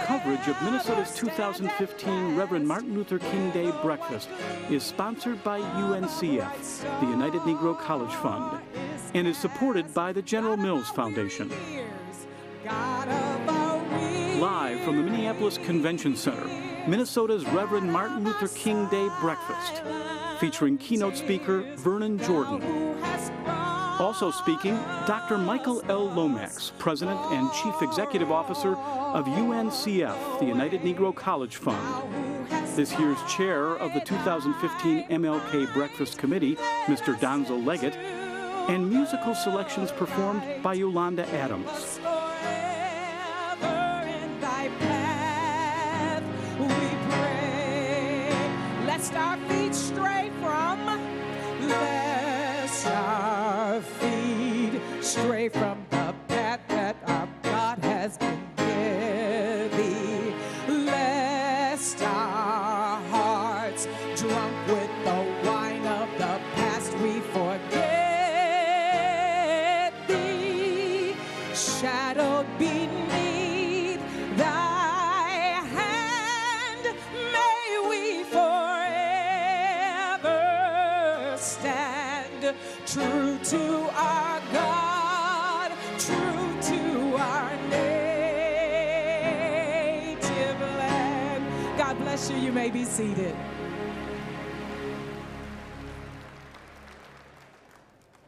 Coverage of Minnesota's 2015 Reverend Martin Luther King Day Breakfast is sponsored by UNCF, the United Negro College Fund, and is supported by the General Mills Foundation. Live from the Minneapolis Convention Center, Minnesota's Reverend Martin Luther King Day Breakfast, featuring keynote speaker Vernon Jordan. Also speaking, Dr. Michael L. Lomax, President and Chief Executive Officer of UNCF, the United Negro College Fund. This year's chair of the 2015 MLK Breakfast Committee, Mr. Donzel Leggett, and musical selections performed by Yolanda Adams. Lest our feet stray from, lest our feet stray from the path that our God has been giving, lest our hearts, drunk with the wine of the past, we forget thee, shadowed beneath thy hand, may we forever stand true to our God, true to our native land. God bless you. You may be seated.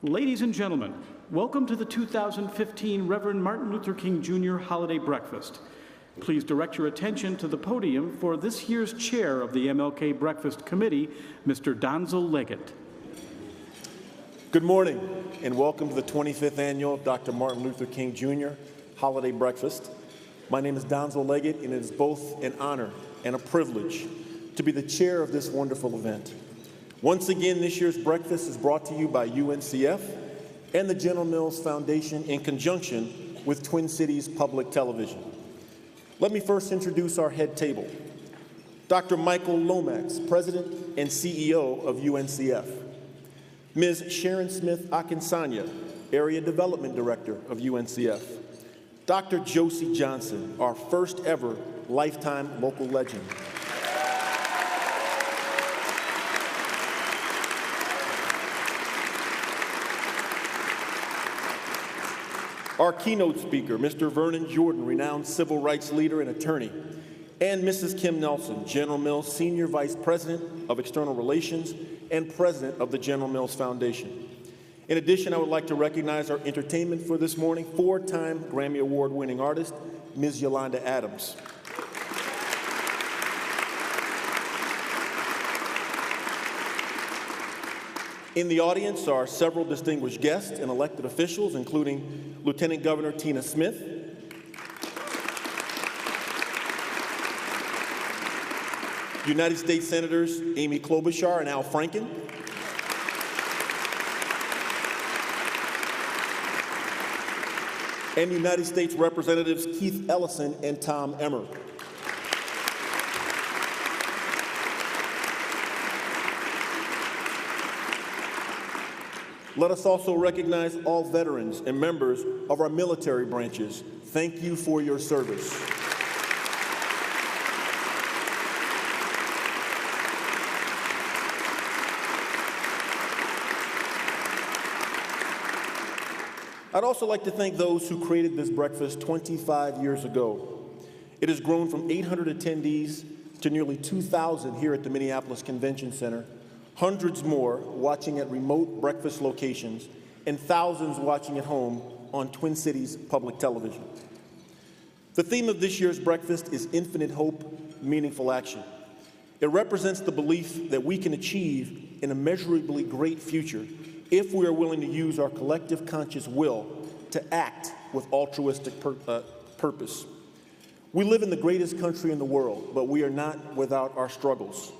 Ladies and gentlemen, welcome to the 2015 Reverend Martin Luther King Jr. Holiday Breakfast. Please direct your attention to the podium for this year's chair of the MLK Breakfast Committee, Mr. Donzel Leggett. Good morning, and welcome to the 25th Annual Dr. Martin Luther King Jr. Holiday Breakfast. My name is Donzel Leggett, and it is both an honor and a privilege to be the chair of this wonderful event. Once again, this year's breakfast is brought to you by UNCF and the General Mills Foundation in conjunction with Twin Cities Public Television. Let me first introduce our head table. Dr. Michael Lomax, President and CEO of UNCF. Ms. Sharon Smith Akinsanya, Area Development Director of UNCF. Dr. Josie Johnson, our first ever lifetime local legend. Our keynote speaker, Mr. Vernon Jordan, renowned civil rights leader and attorney, and Mrs. Kim Nelson, General Mills Senior Vice President of External Relations and President of the General Mills Foundation. In addition, I would like to recognize our entertainment for this morning, four-time Grammy Award-winning artist, Ms. Yolanda Adams. In the audience are several distinguished guests and elected officials, including Lieutenant Governor Tina Smith, United States Senators Amy Klobuchar and Al Franken, and United States Representatives Keith Ellison and Tom Emmer. Let us also recognize all veterans and members of our military branches. Thank you for your service. I'd also like to thank those who created this breakfast 25 years ago. It has grown from 800 attendees to nearly 2,000 here at the Minneapolis Convention Center, hundreds more watching at remote breakfast locations, and thousands watching at home on Twin Cities Public Television. The theme of this year's breakfast is Infinite Hope, Meaningful Action. It represents the belief that we can achieve an immeasurably great future if we are willing to use our collective conscious will to act with altruistic purpose. We live in the greatest country in the world, but we are not without our struggles.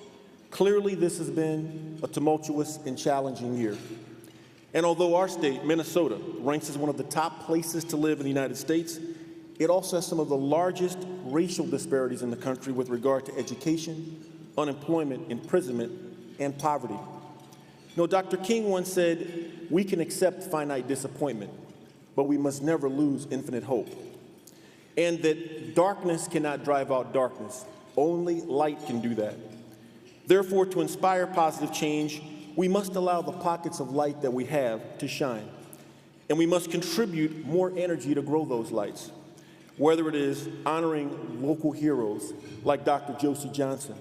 Clearly, this has been a tumultuous and challenging year. And although our state, Minnesota, ranks as one of the top places to live in the United States, it also has some of the largest racial disparities in the country with regard to education, unemployment, imprisonment, and poverty. No, Dr. King once said, we can accept finite disappointment, but we must never lose infinite hope. And that darkness cannot drive out darkness. Only light can do that. Therefore, to inspire positive change, we must allow the pockets of light that we have to shine. And we must contribute more energy to grow those lights, whether it is honoring local heroes like Dr. Josie Johnson,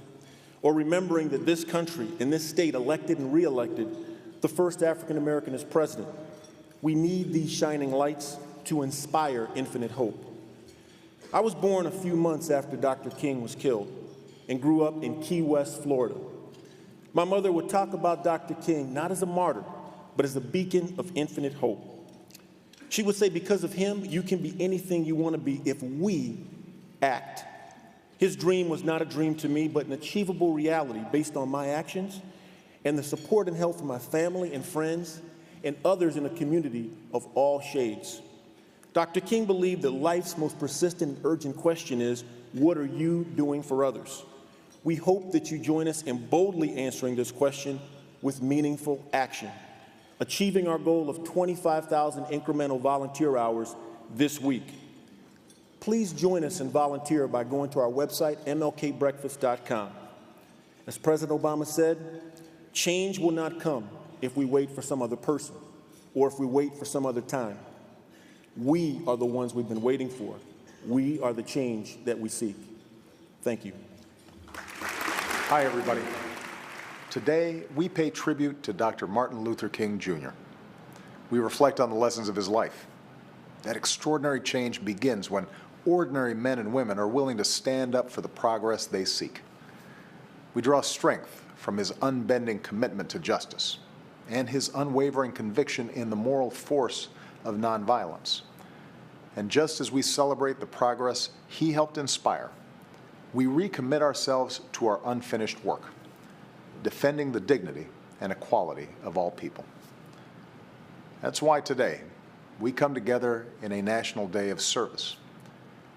or remembering that this country and this state elected and re-elected the first African American as president. We need these shining lights to inspire infinite hope. I was born a few months after Dr. King was killed and grew up in Key West, Florida. My mother would talk about Dr. King not as a martyr, but as a beacon of infinite hope. She would say, because of him, you can be anything you want to be if we act. His dream was not a dream to me, but an achievable reality based on my actions and the support and help from my family and friends and others in a community of all shades. Dr. King believed that life's most persistent and urgent question is, what are you doing for others? We hope that you join us in boldly answering this question with meaningful action, achieving our goal of 25,000 incremental volunteer hours this week. Please join us and volunteer by going to our website, mlkbreakfast.com. As President Obama said, change will not come if we wait for some other person or if we wait for some other time. We are the ones we've been waiting for. We are the change that we seek. Thank you. Hi, everybody. Today, we pay tribute to Dr. Martin Luther King, Jr. We reflect on the lessons of his life. That extraordinary change begins when ordinary men and women are willing to stand up for the progress they seek. We draw strength from his unbending commitment to justice and his unwavering conviction in the moral force of nonviolence. And just as we celebrate the progress he helped inspire, we recommit ourselves to our unfinished work, defending the dignity and equality of all people. That's why today we come together in a national day of service.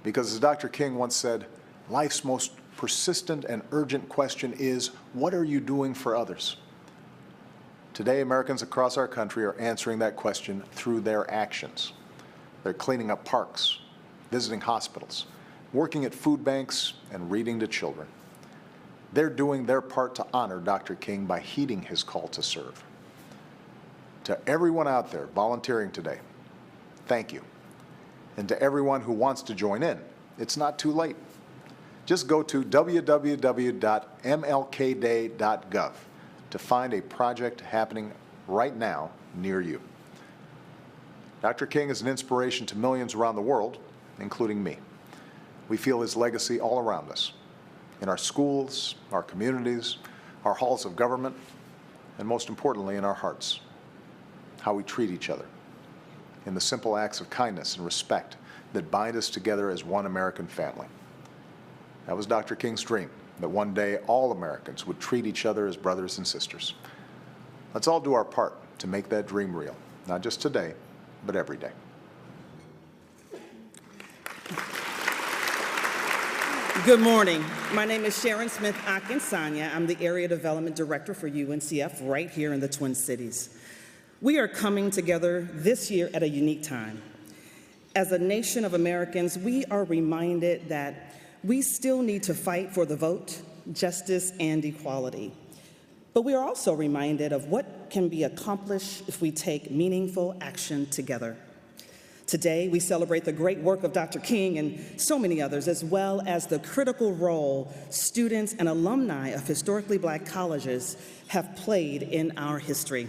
Because as Dr. King once said, life's most persistent and urgent question is, what are you doing for others? Today, Americans across our country are answering that question through their actions. They're cleaning up parks, visiting hospitals, working at food banks, and reading to children. They're doing their part to honor Dr. King by heeding his call to serve. To everyone out there volunteering today, thank you. And to everyone who wants to join in, it's not too late. Just go to www.mlkday.gov to find a project happening right now near you. Dr. King is an inspiration to millions around the world, including me. We feel his legacy all around us, in our schools, our communities, our halls of government, and most importantly, in our hearts, how we treat each other, in the simple acts of kindness and respect that bind us together as one American family. That was Dr. King's dream, that one day all Americans would treat each other as brothers and sisters. Let's all do our part to make that dream real, not just today, but every day. Good morning. My name is Sharon Smith Akinsanya. I'm the Area Development Director for UNCF right here in the Twin Cities. We are coming together this year at a unique time. As a nation of Americans, we are reminded that we still need to fight for the vote, justice, and equality. But we are also reminded of what can be accomplished if we take meaningful action together. Today, we celebrate the great work of Dr. King and so many others, as well as the critical role students and alumni of historically Black colleges have played in our history.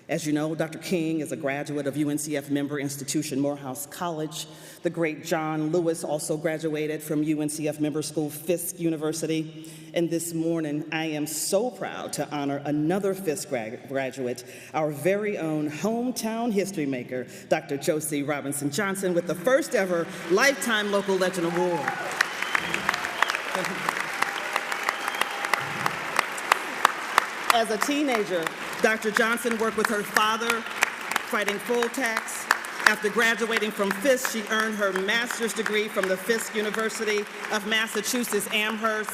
As you know, Dr. King is a graduate of UNCF member institution Morehouse College. The great John Lewis also graduated from UNCF member school Fisk University. And this morning, I am so proud to honor another Fisk graduate, our very own hometown history maker, Dr. Josie Robinson Johnson, with the first ever Lifetime Local Legend Award. As a teenager, Dr. Johnson worked with her father, fighting full tax. After graduating from Fisk, she earned her master's degree from the Fisk University of Massachusetts, Amherst.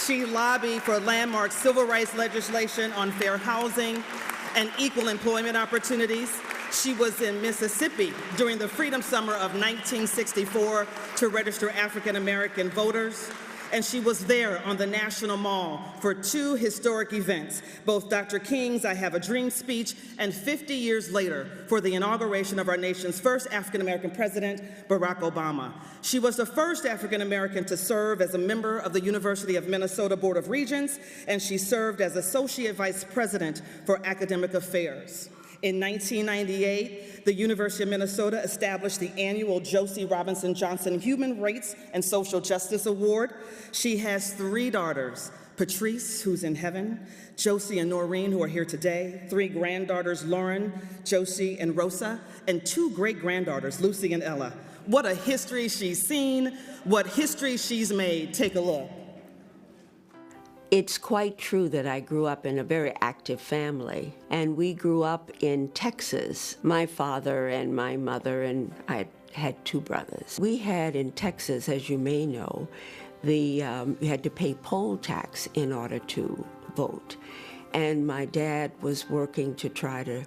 She lobbied for landmark civil rights legislation on fair housing, and equal employment opportunities. She was in Mississippi during the Freedom Summer of 1964 to register African American voters. And she was there on the National Mall for 2 historic events, both Dr. King's I Have a Dream speech and 50 years later for the inauguration of our nation's first African-American president, Barack Obama. She was the first African-American to serve as a member of the University of Minnesota Board of Regents, and she served as Associate Vice President for Academic Affairs. In 1998, the University of Minnesota established the annual Josie Robinson Johnson Human Rights and Social Justice Award. She has 3 daughters, Patrice, who's in heaven, Josie and Noreen, who are here today, 3 granddaughters, Lauren, Josie, and Rosa, and 2 great-granddaughters, Lucy and Ella. What a history she's seen, what history she's made. Take a look. It's quite true that I grew up in a very active family, and we grew up in Texas. My father and my mother, and I had 2 brothers. We had in Texas, as you may know, you had to pay poll tax in order to vote. And my dad was working to try to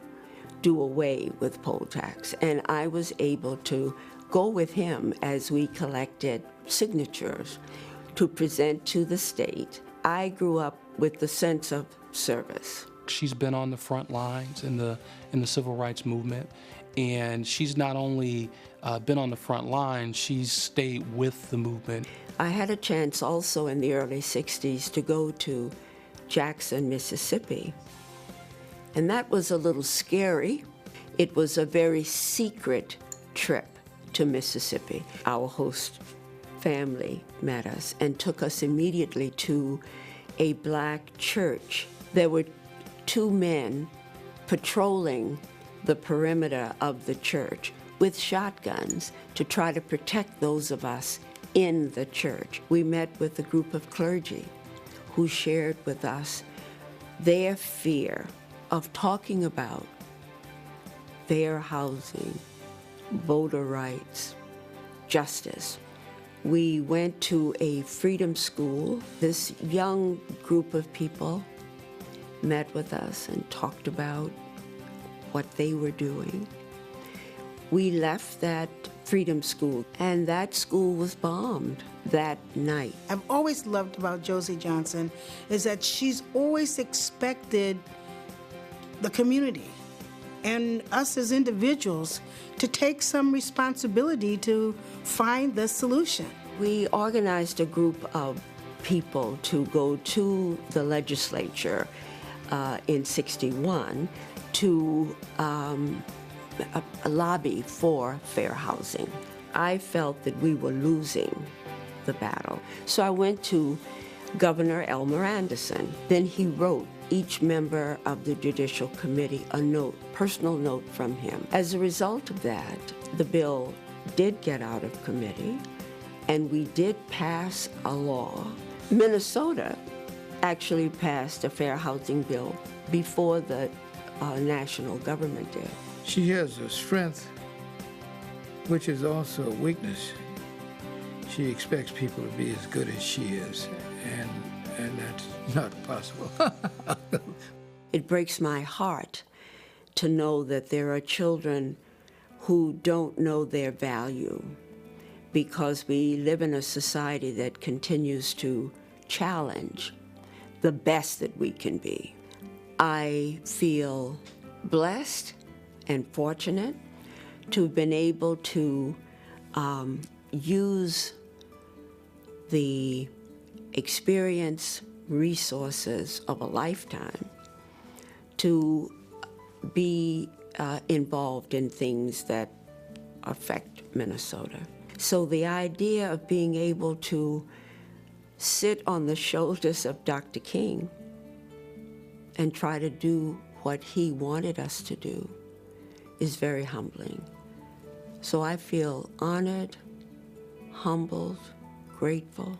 do away with poll tax. And I was able to go with him as we collected signatures to present to the state. I grew up with the sense of service. She's been on the front lines in the civil rights movement, and she's not only been on the front line, she's stayed with the movement. I had a chance also in the early 60s to go to Jackson, Mississippi, and that was a little scary. It was a very secret trip to Mississippi. Our host family met us and took us immediately to a black church. There were 2 men patrolling the perimeter of the church with shotguns to try to protect those of us in the church. We met with a group of clergy who shared with us their fear of talking about fair housing, voter rights, justice. We went to a freedom school. This young group of people met with us and talked about what they were doing. We left that freedom school, and that school was bombed that night. I've always loved about Josie Johnson is that she's always expected the community and us as individuals to take some responsibility to find the solution. We organized a group of people to go to the legislature in '61 to a lobby for fair housing. I felt that we were losing the battle. So I went to Governor Elmer Anderson. Then he wrote each member of the Judicial Committee a note, personal note from him. As a result of that, the bill did get out of committee, and we did pass a law. Minnesota actually passed a fair housing bill before the national government did. She has a strength, which is also a weakness. She expects people to be as good as she is, and that's not possible. It breaks my heart to know that there are children who don't know their value because we live in a society that continues to challenge the best that we can be. I feel blessed and fortunate to have been able to use the experience, resources of a lifetime to be involved in things that affect Minnesota. So the idea of being able to sit on the shoulders of Dr. King and try to do what he wanted us to do is very humbling. So I feel honored, humbled, grateful,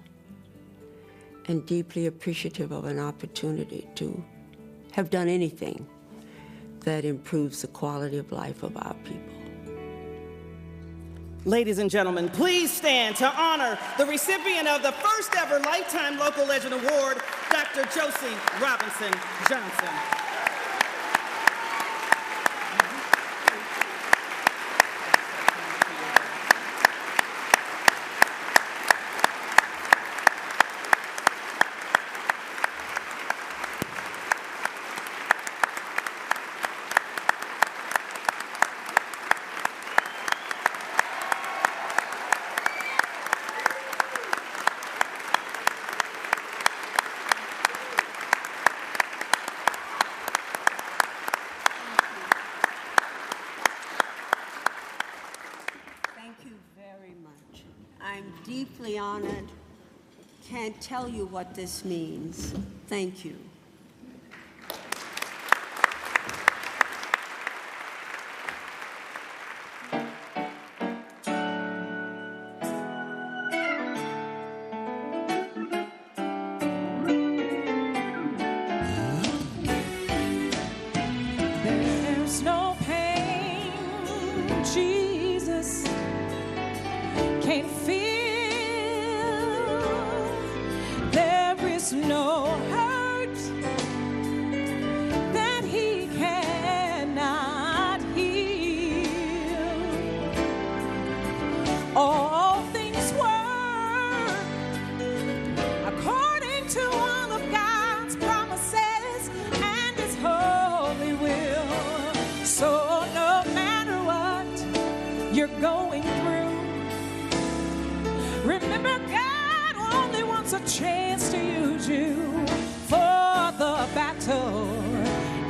and deeply appreciative of an opportunity to have done anything that improves the quality of life of our people. Ladies and gentlemen, please stand to honor the recipient of the first ever Lifetime Local Legend Award, Dr. Josie Robinson Johnson. I'm deeply honored. Can't tell you what this means. Thank you. There's no pain Jesus can't feel. There is no hurt that he cannot heal. All things work according to all of God's promises and his holy will. So no matter what you're going through, remember God only wants a chance to use you, for the battle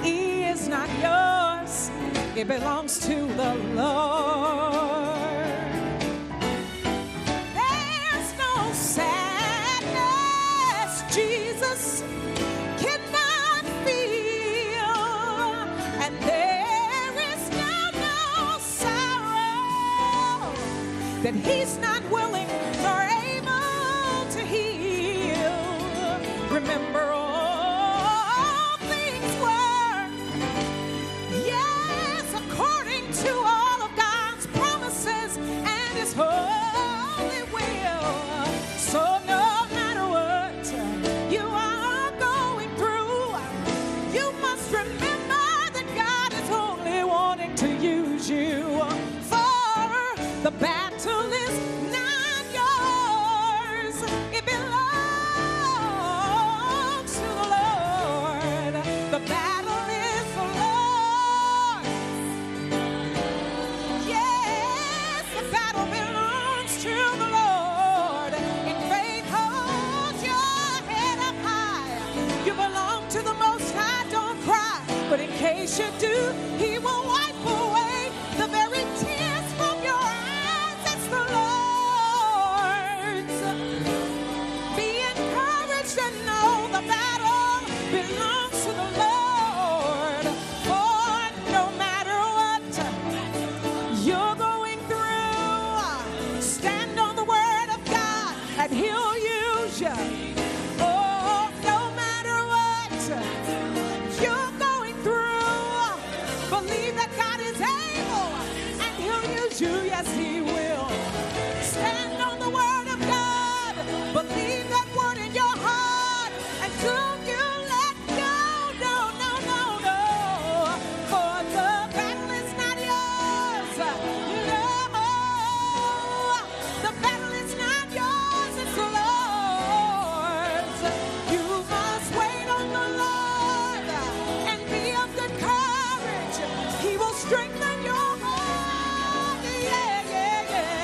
is not yours, it belongs to the Lord. There's no sadness Jesus cannot feel, and there is no sorrow that he's not willing nor able to heal. Remember, all things work, yes, according to all of God's promises and his holy will. So no matter what you are going through, you must remember that God is only wanting to use you, for the battle is not yours, it belongs to the Lord. The battle is the Lord. Yes, the battle belongs to the Lord. In faith, hold your head up high. You belong to the Most High, don't cry. But in case you do, he will wipe away the very tears from your eyes. It's the Lord's. Be encouraged and know the battle belongs to the Lord. For no matter what you're going through, stand on the word of God and he'll use you. Oh, no matter what you're going through, believe that God is able and he'll use you. Yes, he will. Stand on the word of God. Believe that word in your heart. And don't you let go. No, no, no, no. For the battle is not yours. No. The battle is not yours. It's the Lord's. You must wait on the Lord and be of good courage. He will strengthen your heart. Yeah, yeah, yeah.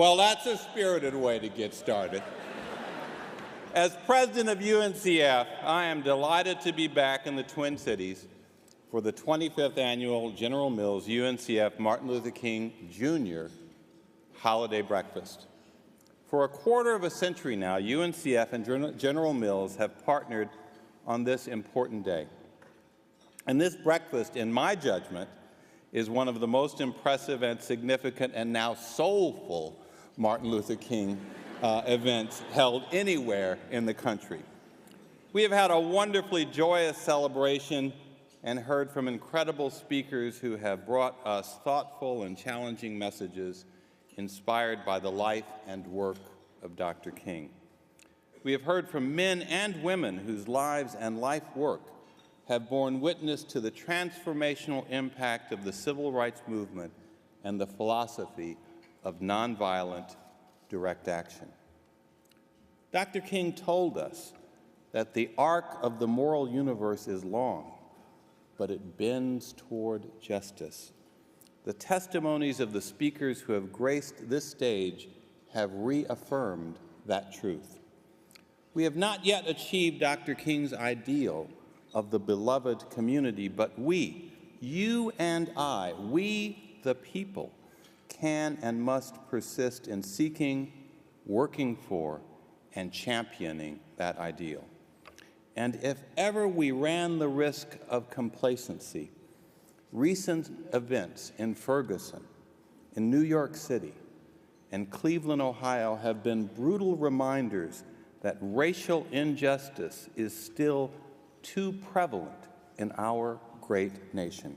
Well, that's a spirited way to get started. As president of UNCF, I am delighted to be back in the Twin Cities for the 25th annual General Mills UNCF Martin Luther King Jr. Holiday Breakfast. For a quarter of a century now, UNCF and General Mills have partnered on this important day. And this breakfast, in my judgment, is one of the most impressive and significant and now soulful Martin Luther King events held anywhere in the country. We have had a wonderfully joyous celebration and heard from incredible speakers who have brought us thoughtful and challenging messages inspired by the life and work of Dr. King. We have heard from men and women whose lives and life work have borne witness to the transformational impact of the civil rights movement and the philosophy of nonviolent direct action. Dr. King told us that the arc of the moral universe is long, but it bends toward justice. The testimonies of the speakers who have graced this stage have reaffirmed that truth. We have not yet achieved Dr. King's ideal of the beloved community, but we, you and I, we the people, can and must persist in seeking, working for, and championing that ideal. And if ever we ran the risk of complacency, recent events in Ferguson, in New York City, and Cleveland, Ohio have been brutal reminders that racial injustice is still too prevalent in our great nation.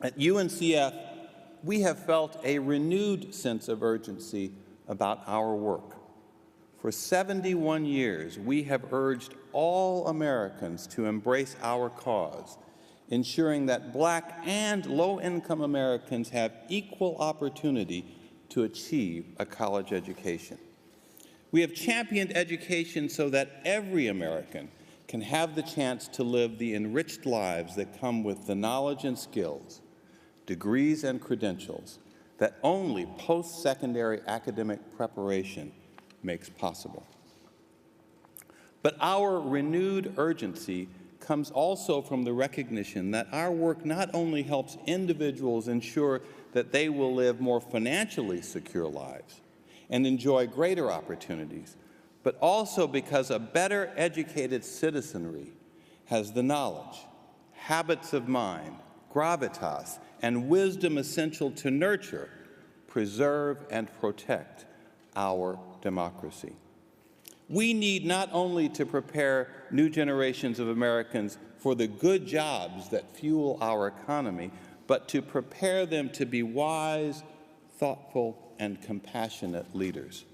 At UNCF, we have felt a renewed sense of urgency about our work. For 71 years, we have urged all Americans to embrace our cause, ensuring that Black and low-income Americans have equal opportunity to achieve a college education. We have championed education so that every American can have the chance to live the enriched lives that come with the knowledge and skills, degrees and credentials that only post-secondary academic preparation makes possible. But our renewed urgency comes also from the recognition that our work not only helps individuals ensure that they will live more financially secure lives and enjoy greater opportunities, but also because a better educated citizenry has the knowledge, habits of mind, gravitas, and wisdom essential to nurture, preserve, and protect our democracy. We need not only to prepare new generations of Americans for the good jobs that fuel our economy, but to prepare them to be wise, thoughtful, and compassionate leaders.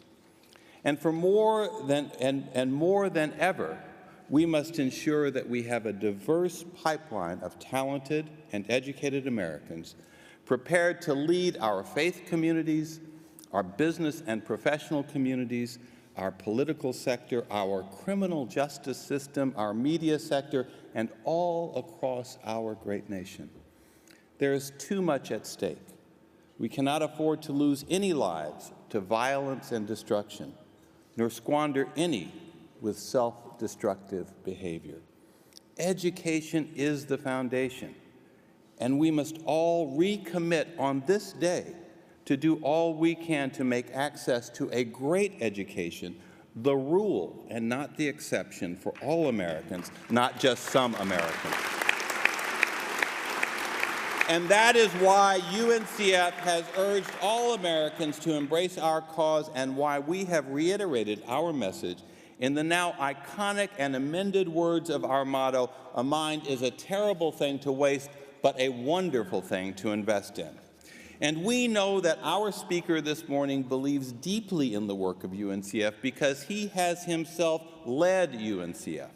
And more than ever, we must ensure that we have a diverse pipeline of talented and educated Americans prepared to lead our faith communities, our business and professional communities, our political sector, our criminal justice system, our media sector, and all across our great nation. There is too much at stake. We cannot afford to lose any lives to violence and destruction, nor squander any with self-destructive behavior. Education is the foundation, and we must all recommit on this day to do all we can to make access to a great education the rule and not the exception for all Americans, not just some Americans. And that is why UNCF has urged all Americans to embrace our cause and why we have reiterated our message in the now iconic and amended words of our motto, "A mind is a terrible thing to waste, but a wonderful thing to invest in." And we know that our speaker this morning believes deeply in the work of UNCF because he has himself led UNCF.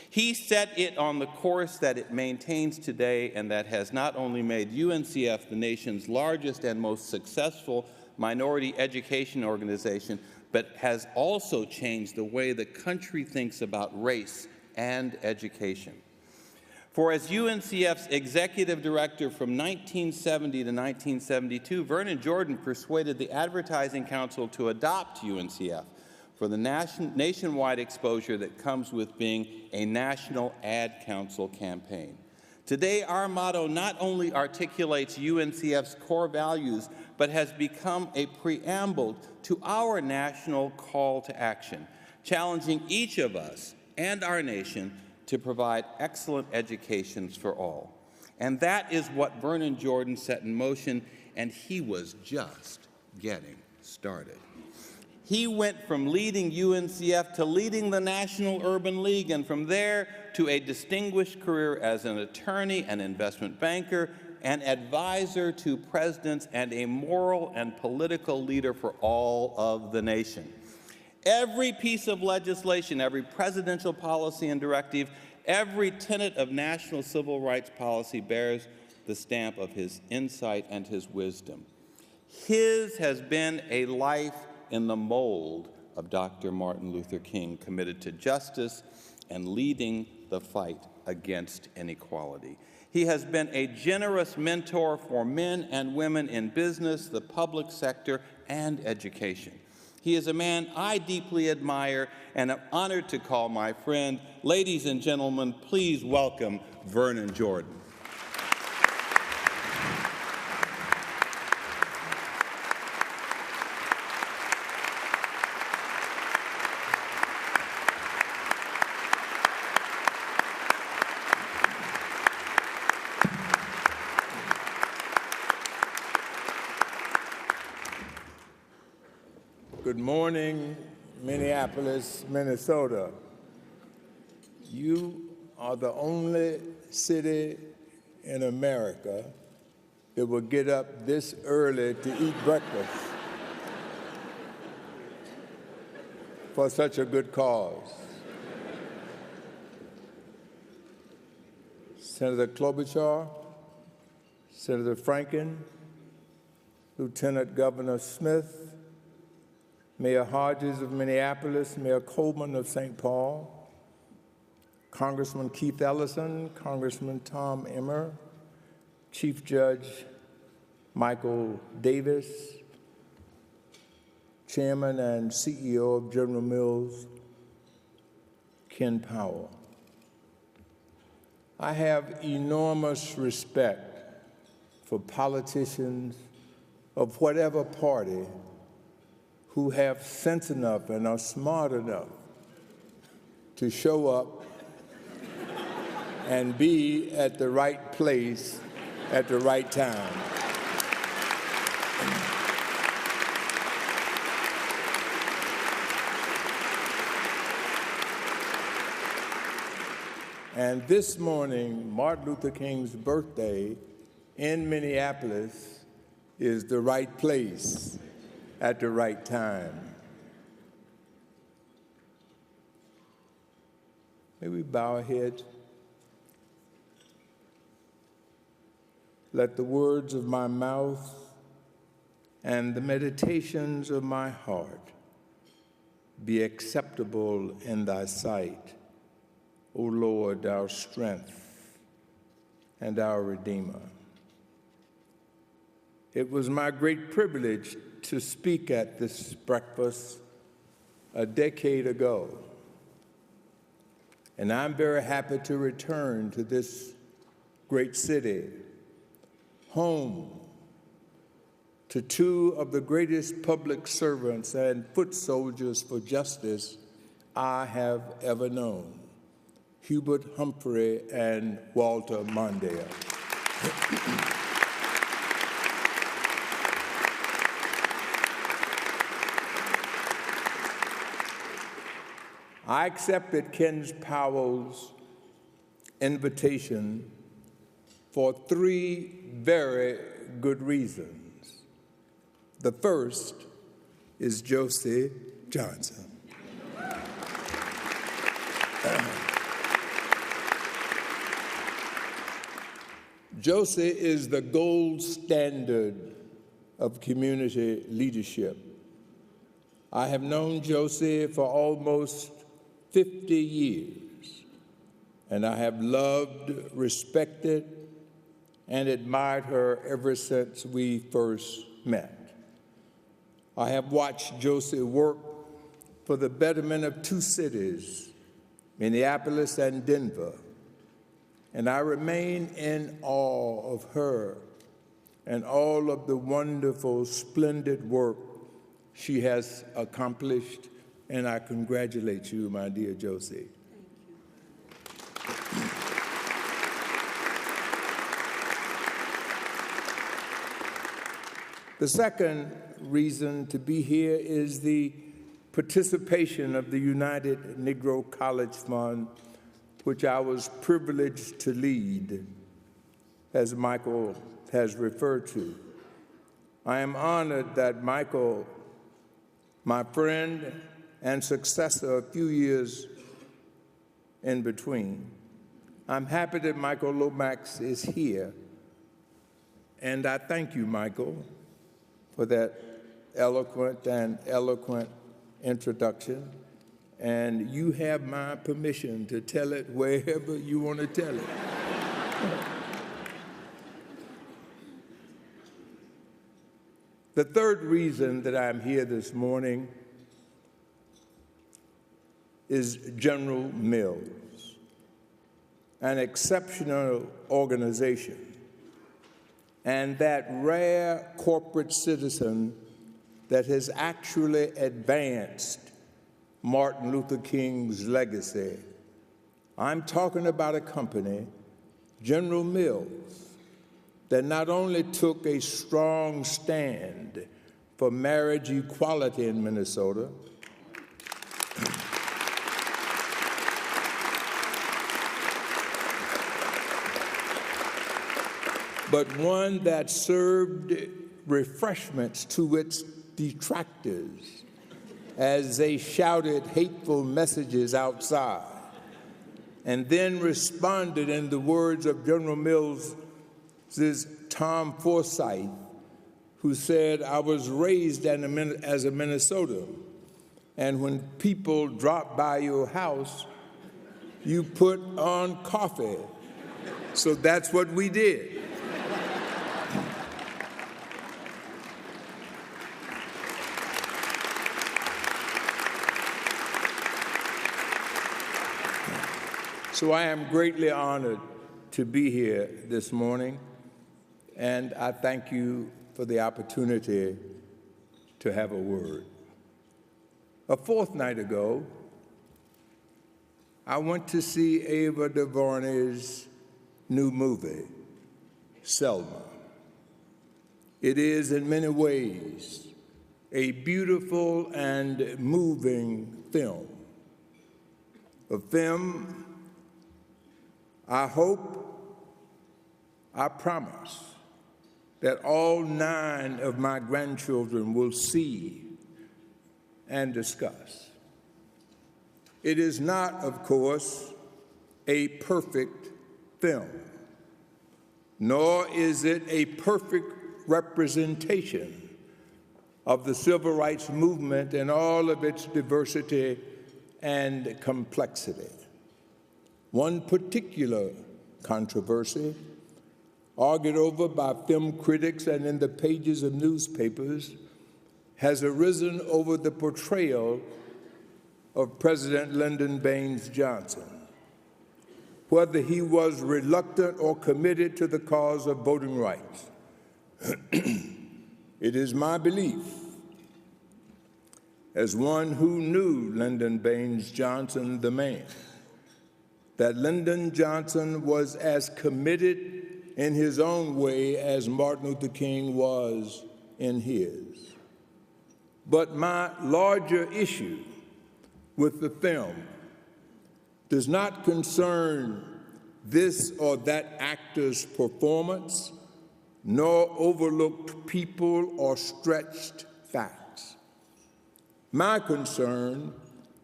He set it on the course that it maintains today and that has not only made UNCF the nation's largest and most successful minority education organization, but has also changed the way the country thinks about race and education. For as UNCF's executive director from 1970 to 1972, Vernon Jordan persuaded the Advertising Council to adopt UNCF for the nationwide exposure that comes with being a National Ad Council campaign. Today, our motto not only articulates UNCF's core values, but has become a preamble to our national call to action, challenging each of us and our nation to provide excellent educations for all. And that is what Vernon Jordan set in motion, and he was just getting started. He went from leading UNCF to leading the National Urban League, and from there to a distinguished career as an attorney, an investment banker, an advisor to presidents, and a moral and political leader for all of the nation. Every piece of legislation, every presidential policy and directive, every tenet of national civil rights policy bears the stamp of his insight and his wisdom. His has been a life in the mold of Dr. Martin Luther King, committed to justice and leading the fight against inequality. He has been a generous mentor for men and women in business, the public sector, and education. He is a man I deeply admire and am honored to call my friend. Ladies and gentlemen, please welcome Vernon Jordan. Good morning, Minneapolis, Minnesota. You are the only city in America that will get up this early to eat breakfast for such a good cause. Senator Klobuchar, Senator Franken, Lieutenant Governor Smith, Mayor Hodges of Minneapolis, Mayor Coleman of St. Paul, Congressman Keith Ellison, Congressman Tom Emmer, Chief Judge Michael Davis, Chairman and CEO of General Mills, Ken Powell. I have enormous respect for politicians of whatever party who have sense enough and are smart enough to show up and be at the right place at the right time. And this morning, Martin Luther King's birthday in Minneapolis is the right place at the right time. May we bow our heads. Let the words of my mouth and the meditations of my heart be acceptable in thy sight, O Lord, our strength and our Redeemer. It was my great privilege to speak at this breakfast a decade ago, and I'm very happy to return to this great city, home to two of the greatest public servants and foot soldiers for justice I have ever known, Hubert Humphrey and Walter Mondale. I accepted Ken Powell's invitation for three very good reasons. The first is Josie Johnson. Josie is the gold standard of community leadership. I have known Josie for almost 50 years, and I have loved, respected, and admired her ever since we first met. I have watched Josie work for the betterment of two cities, Minneapolis and Denver, and I remain in awe of her and all of the wonderful, splendid work she has accomplished, and I congratulate you, my dear Josie. The second reason to be here is the participation of the United Negro College Fund, which I was privileged to lead, as Michael has referred to. I am honored that Michael, my friend and successor a few years in between, I'm happy that Michael Lomax is here, and I thank you, Michael, for that eloquent introduction, and you have my permission to tell it wherever you want to tell it. The third reason that I'm here this morning is General Mills, an exceptional organization, and that rare corporate citizen that has actually advanced Martin Luther King's legacy. I'm talking about a company, General Mills, that not only took a strong stand for marriage equality in Minnesota, but one that served refreshments to its detractors as they shouted hateful messages outside, and then responded in the words of General Mills' Tom Forsyth, who said, "I was raised as a Minnesotan, and when people drop by your house, you put on coffee." So that's what we did. So I am greatly honored to be here this morning, and I thank you for the opportunity to have a word. A fortnight ago, I went to see Ava DuVernay's new movie, Selma. It is in many ways a beautiful and moving film. A film I hope, I promise, that all 9 of my grandchildren will see and discuss. It is not, of course, a perfect film, nor is it a perfect representation of the civil rights movement and all of its diversity and complexity. One particular controversy, argued over by film critics and in the pages of newspapers, has arisen over the portrayal of President Lyndon Baines Johnson, whether he was reluctant or committed to the cause of voting rights. It is my belief, as one who knew Lyndon Baines Johnson, the man, that Lyndon Johnson was as committed in his own way as Martin Luther King was in his. But my larger issue with the film does not concern this or that actor's performance, nor overlooked people or stretched facts. My concern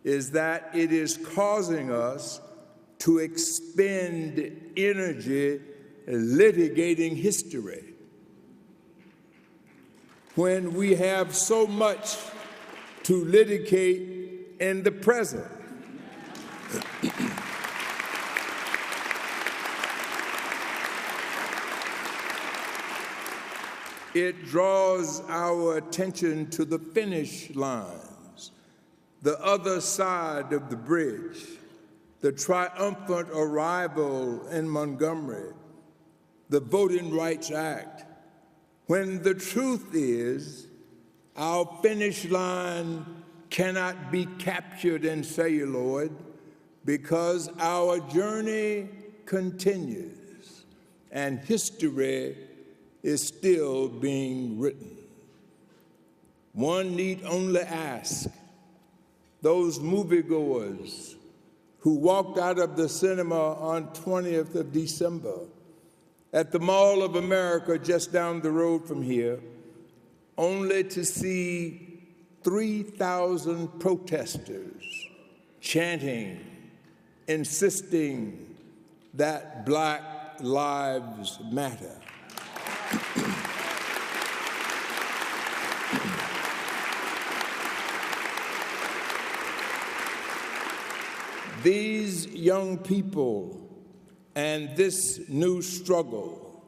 is that it is causing us to expend energy litigating history when we have so much to litigate in the present. It draws our attention to the finish lines, the other side of the bridge, the triumphant arrival in Montgomery, the Voting Rights Act, when the truth is our finish line cannot be captured in celluloid because our journey continues and history is still being written. One need only ask those moviegoers who walked out of the cinema on 20th of December at the Mall of America just down the road from here, only to see 3,000 protesters chanting, insisting that Black lives matter. These young people and this new struggle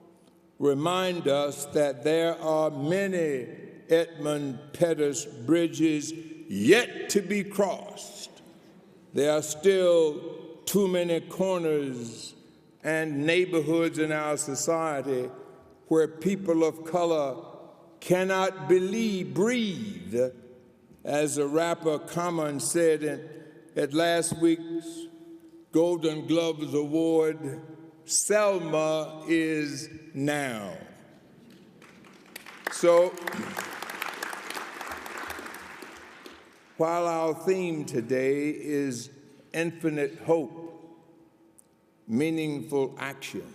remind us that there are many Edmund Pettus bridges yet to be crossed. There are still too many corners and neighborhoods in our society where people of color cannot breathe, as the rapper Common said at last week's Golden Globes Award, Selma is now. So, while our theme today is infinite hope, meaningful action,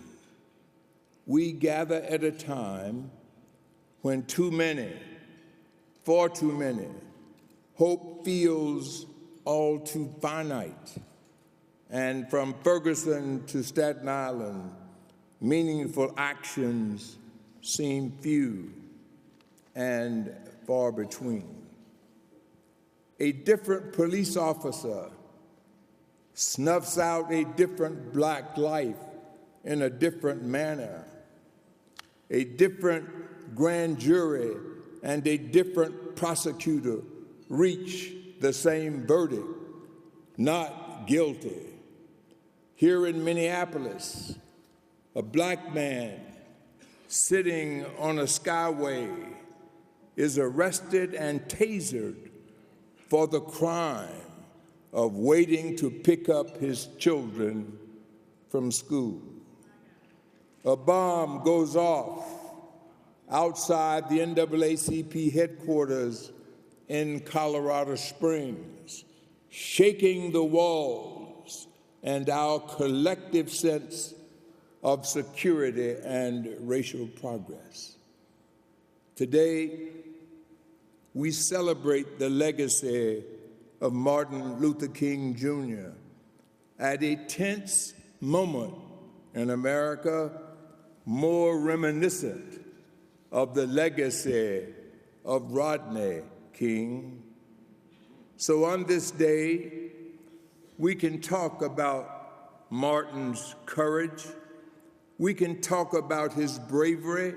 we gather at a time when too many, far too many, hope feels all too finite. And from Ferguson to Staten Island, meaningful actions seem few and far between. A different police officer snuffs out a different Black life in a different manner. A different grand jury and a different prosecutor reach the same verdict, not guilty. Here in Minneapolis, a Black man sitting on a skyway is arrested and tasered for the crime of waiting to pick up his children from school. A bomb goes off outside the NAACP headquarters in Colorado Springs, shaking the walls and our collective sense of security and racial progress. Today, we celebrate the legacy of Martin Luther King Jr. at a tense moment in America, more reminiscent of the legacy of Rodney King. So on this day, we can talk about Martin's courage. We can talk about his bravery.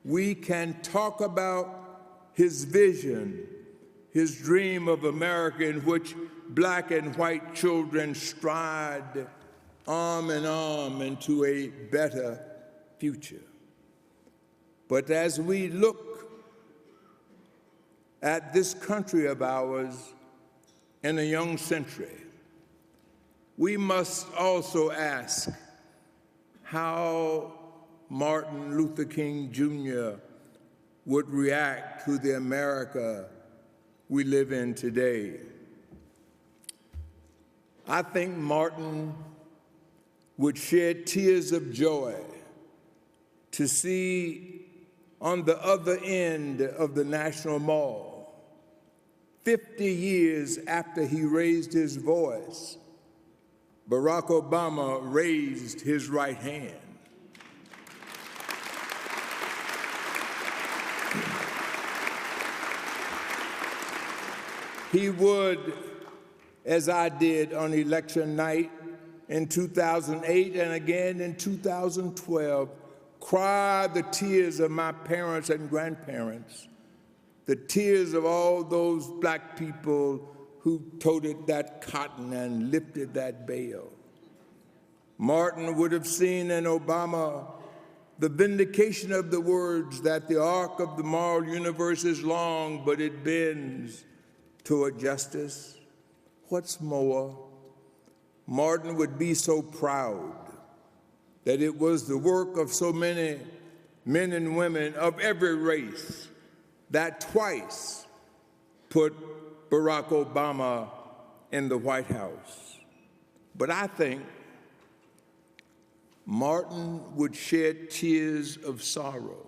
We can talk about his vision, his dream of America in which Black and white children stride arm in arm into a better future. But as we look at this country of ours in a young century, we must also ask how Martin Luther King Jr. would react to the America we live in today. I think Martin would shed tears of joy to see on the other end of the National Mall, 50 years after he raised his voice, Barack Obama raised his right hand. He would, as I did on election night in 2008 and again in 2012, cry the tears of my parents and grandparents, the tears of all those black people who toted that cotton and lifted that bale. Martin would have seen in Obama the vindication of the words that the arc of the moral universe is long, but it bends toward justice. What's more, Martin would be so proud that it was the work of so many men and women of every race that twice put Barack Obama in the White House. But I think Martin would shed tears of sorrow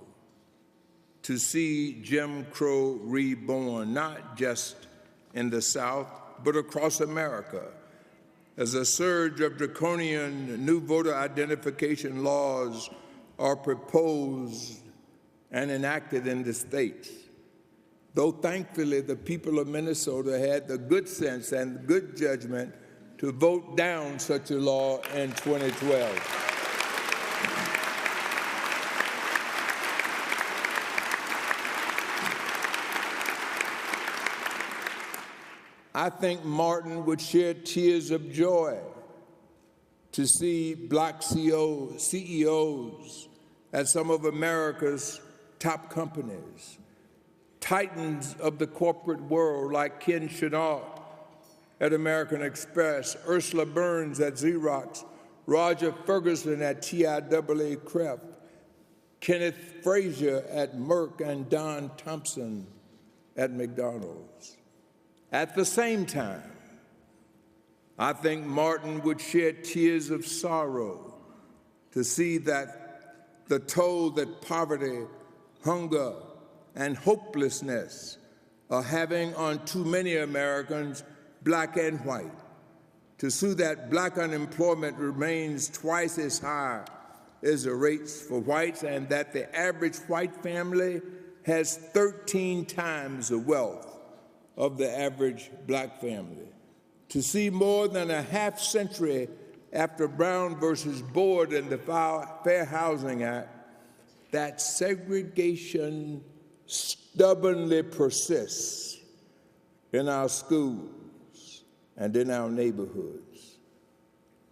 to see Jim Crow reborn, not just in the South, but across America, as a surge of draconian new voter identification laws are proposed and enacted in the states. Though thankfully the people of Minnesota had the good sense and good judgment to vote down such a law in 2012. I think Martin would shed tears of joy to see black CEOs at some of America's top companies, titans of the corporate world like Ken Chenault at American Express, Ursula Burns at Xerox, Roger Ferguson at TIAA Cref, Kenneth Frazier at Merck, and Don Thompson at McDonald's. At the same time, I think Martin would shed tears of sorrow to see that the toll that poverty, hunger, and hopelessness are having on too many Americans, black and white, to see that black unemployment remains twice as high as the rates for whites, and that the average white family has 13 times the wealth of the average black family. To see more than a half century after Brown versus Board and the Fair Housing Act, that segregation stubbornly persists in our schools and in our neighborhoods.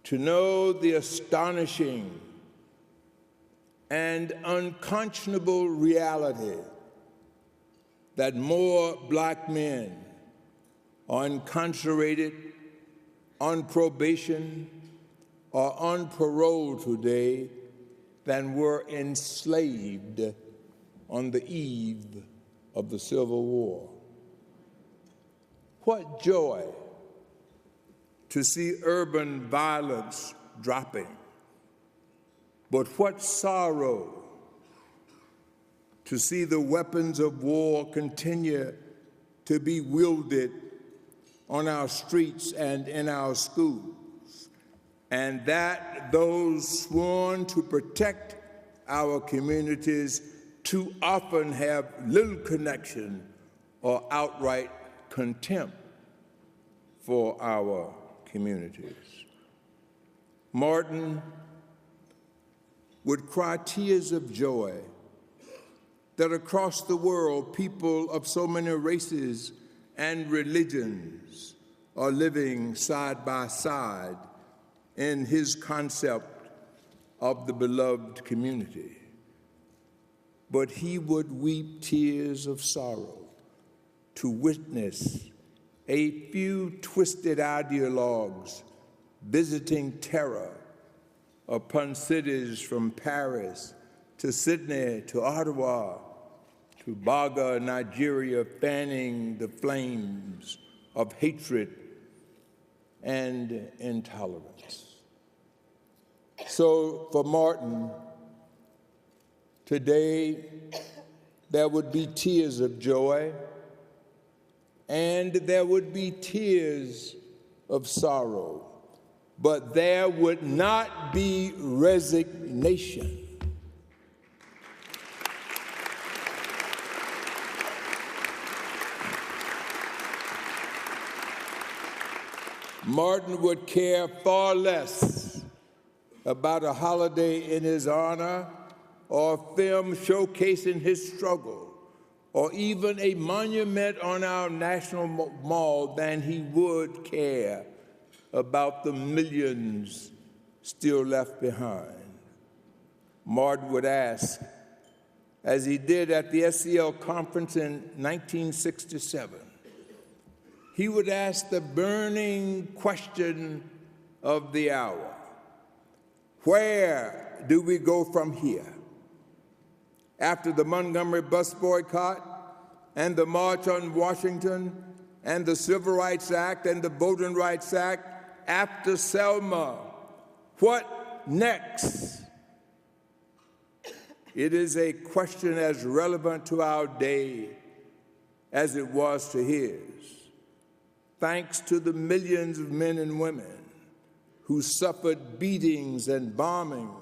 To know the astonishing and unconscionable reality that more black men are incarcerated, on probation, or on parole today than were enslaved on the eve of the Civil War. What joy to see urban violence dropping, but what sorrow to see the weapons of war continue to be wielded on our streets and in our schools, and that those sworn to protect our communities too often have little connection or outright contempt for our communities. Martin would cry tears of joy that across the world, people of so many races and religions are living side by side in his concept of the beloved community. But he would weep tears of sorrow to witness a few twisted ideologues visiting terror upon cities from Paris to Sydney to Ottawa to Baga, Nigeria, fanning the flames of hatred and intolerance. So for Martin, today there would be tears of joy and there would be tears of sorrow, but there would not be resignation. Martin would care far less about a holiday in his honor or a film showcasing his struggle, or even a monument on our National Mall than he would care about the millions still left behind. Martin would ask, as he did at the SCL conference in 1967, he would ask the burning question of the hour: where do we go from here? After the Montgomery bus boycott and the March on Washington and the Civil Rights Act and the Voting Rights Act, after Selma, what next? It is a question as relevant to our day as it was to his. Thanks to the millions of men and women who suffered beatings and bombings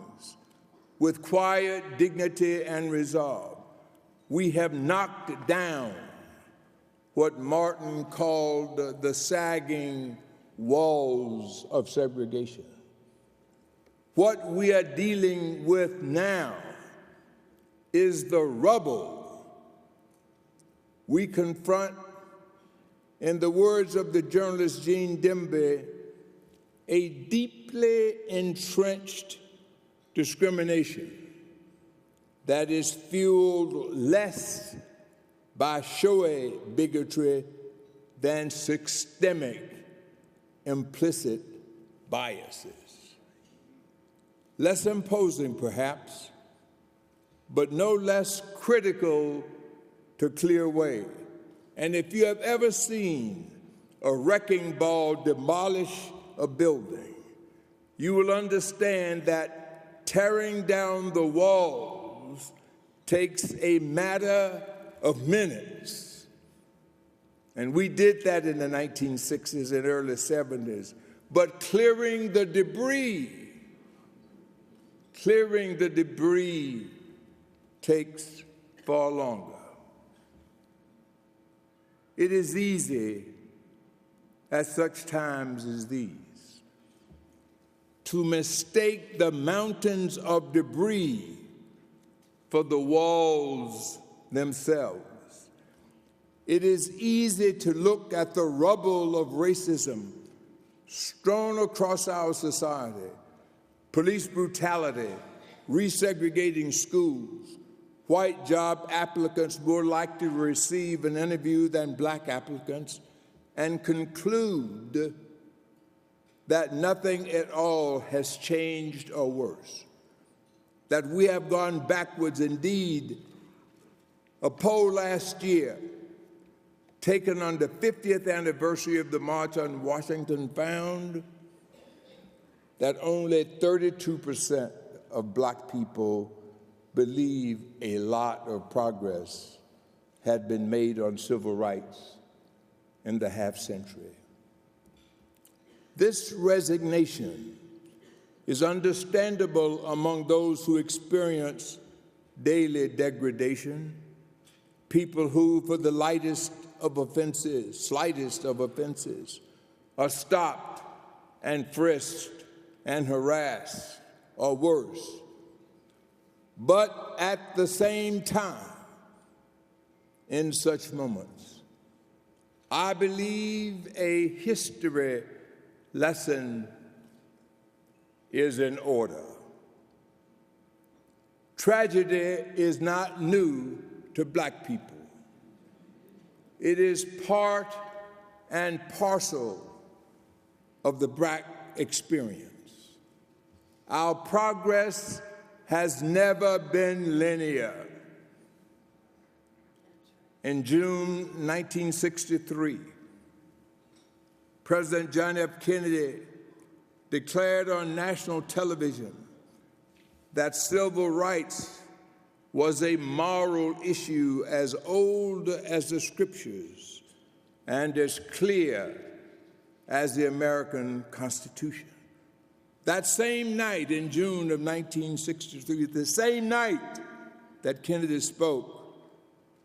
with quiet dignity and resolve, we have knocked down what Martin called the sagging walls of segregation. What we are dealing with now is the rubble we confront, in the words of the journalist Gene Demby, a deeply entrenched discrimination that is fueled less by showy bigotry than systemic implicit biases. Less imposing, perhaps, but no less critical to clear away. And if you have ever seen a wrecking ball demolish a building, you will understand that tearing down the walls takes a matter of minutes. And we did that in the 1960s and early 70s. But clearing the debris takes far longer. It is easy at such times as these to mistake the mountains of debris for the walls themselves. It is easy to look at the rubble of racism strewn across our society: police brutality, resegregating schools, white job applicants more likely to receive an interview than black applicants, and conclude that nothing at all has changed or worse, that we have gone backwards. Indeed, a poll last year taken on the 50th anniversary of the March on Washington found that only 32% of black people believe a lot of progress had been made on civil rights in the half century. This resignation is understandable among those who experience daily degradation, people who, for the slightest of offenses, are stopped and frisked and harassed, or worse. But at the same time, in such moments, I believe a history lesson is in order. Tragedy is not new to black people. It is part and parcel of the black experience. Our progress has never been linear. In June 1963, President John F. Kennedy declared on national television that civil rights was a moral issue as old as the scriptures and as clear as the American Constitution. That same night in June of 1963, the same night that Kennedy spoke,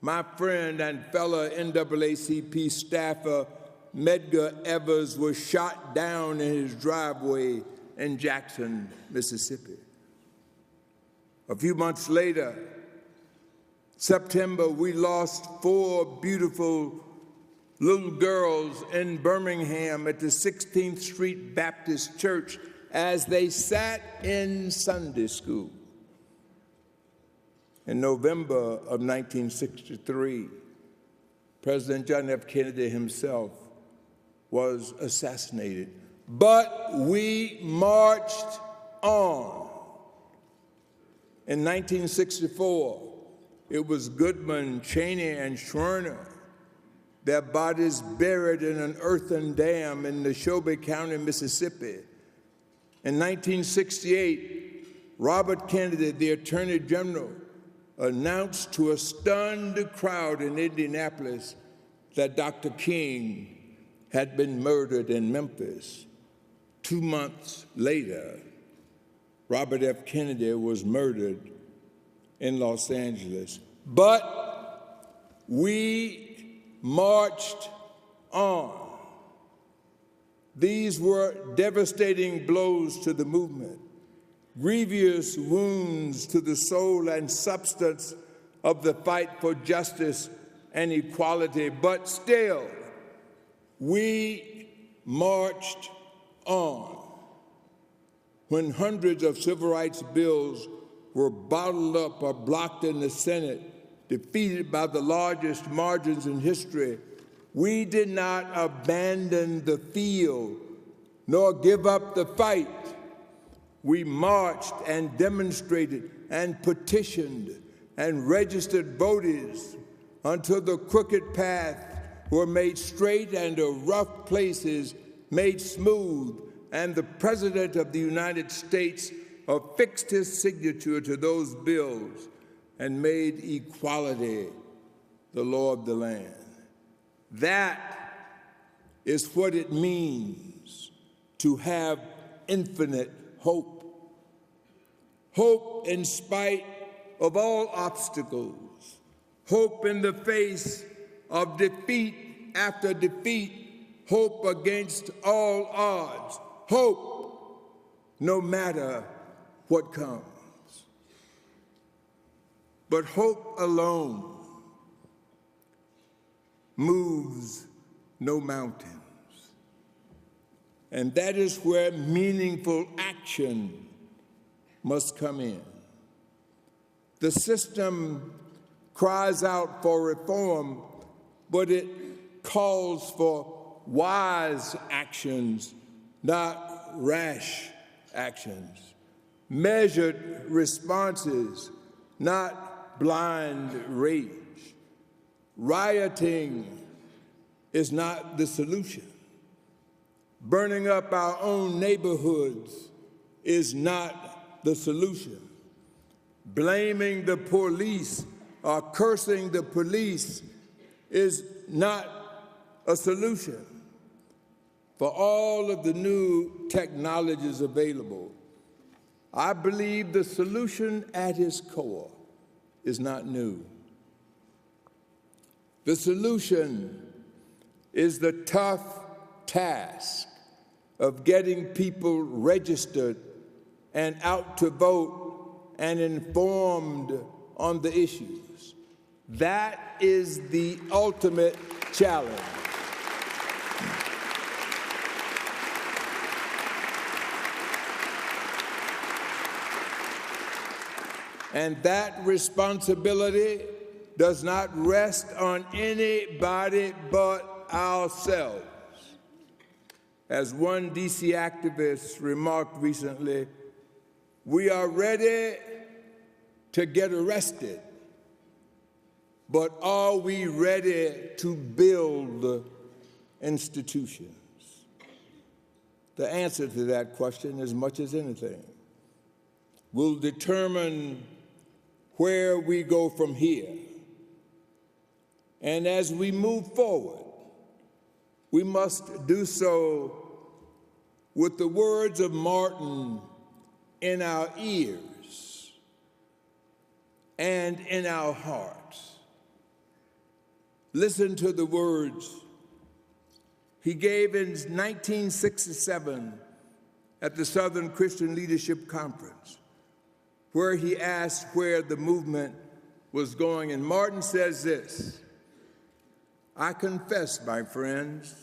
my friend and fellow NAACP staffer Medgar Evers was shot down in his driveway in Jackson, Mississippi. A few months later, September, we lost 4 beautiful little girls in Birmingham at the 16th Street Baptist Church as they sat in Sunday school. In November of 1963, President John F. Kennedy himself was assassinated. But we marched on. In 1964, it was Goodman, Cheney, and Schwerner, their bodies buried in an earthen dam in Neshoba County, Mississippi. In 1968, Robert Kennedy, the Attorney General, announced to a stunned crowd in Indianapolis that Dr. King had been murdered in Memphis. 2 months later, Robert F. Kennedy was murdered in Los Angeles. But we marched on. These were devastating blows to the movement, grievous wounds to the soul and substance of the fight for justice and equality, but still, we marched on. When hundreds of civil rights bills were bottled up or blocked in the Senate, defeated by the largest margins in history, we did not abandon the field nor give up the fight. We marched and demonstrated and petitioned and registered voters until the crooked path were made straight and the rough places made smooth, and the President of the United States affixed his signature to those bills and made equality the law of the land. That is what it means to have infinite hope. Hope in spite of all obstacles. Hope in the face of defeat after defeat. Hope against all odds. Hope no matter what comes. But hope alone moves no mountains. And that is where meaningful action must come in. The system cries out for reform, but it calls for wise actions, not rash actions. Measured responses, not blind rage. Rioting is not the solution. Burning up our own neighborhoods is not the solution. Blaming the police or cursing the police is not a solution. For all of the new technologies available, I believe the solution at its core is not new. The solution is the tough task of getting people registered and out to vote and informed on the issues. That is the ultimate challenge. And that responsibility does not rest on anybody but ourselves. As one DC activist remarked recently, we are ready to get arrested, but are we ready to build institutions? The answer to that question, as much as anything, will determine where we go from here. And as we move forward, we must do so with the words of Martin in our ears and in our hearts. Listen to the words he gave in 1967 at the Southern Christian Leadership Conference. where he asked where the movement was going. And Martin says this: "I confess, my friends,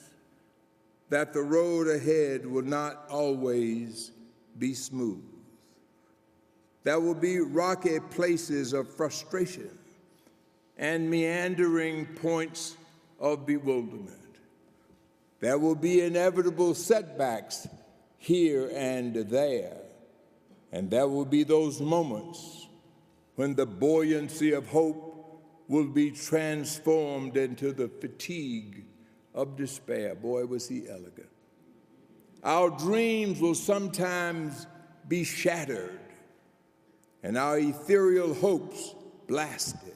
that the road ahead will not always be smooth. There will be rocky places of frustration and meandering points of bewilderment. There will be inevitable setbacks here and there, and there will be those moments when the buoyancy of hope will be transformed into the fatigue of despair." Boy, was he elegant. "Our dreams will sometimes be shattered and our ethereal hopes blasted.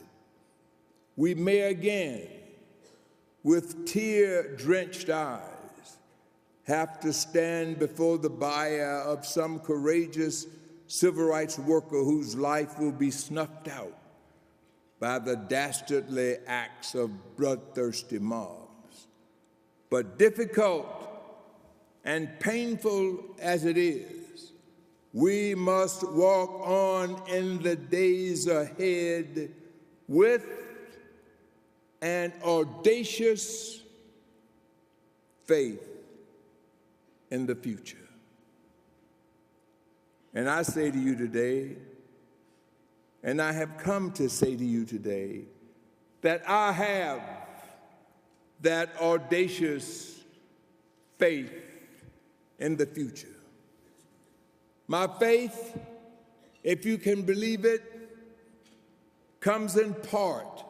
We may again, with tear-drenched eyes, have to stand before the bier of some courageous civil rights worker whose life will be snuffed out by the dastardly acts of bloodthirsty mobs. But difficult and painful as it is, we must walk on in the days ahead with an audacious faith in the future." And I say to you today, and I have come to say to you today, that I have that audacious faith in the future. My faith, if you can believe it, comes in part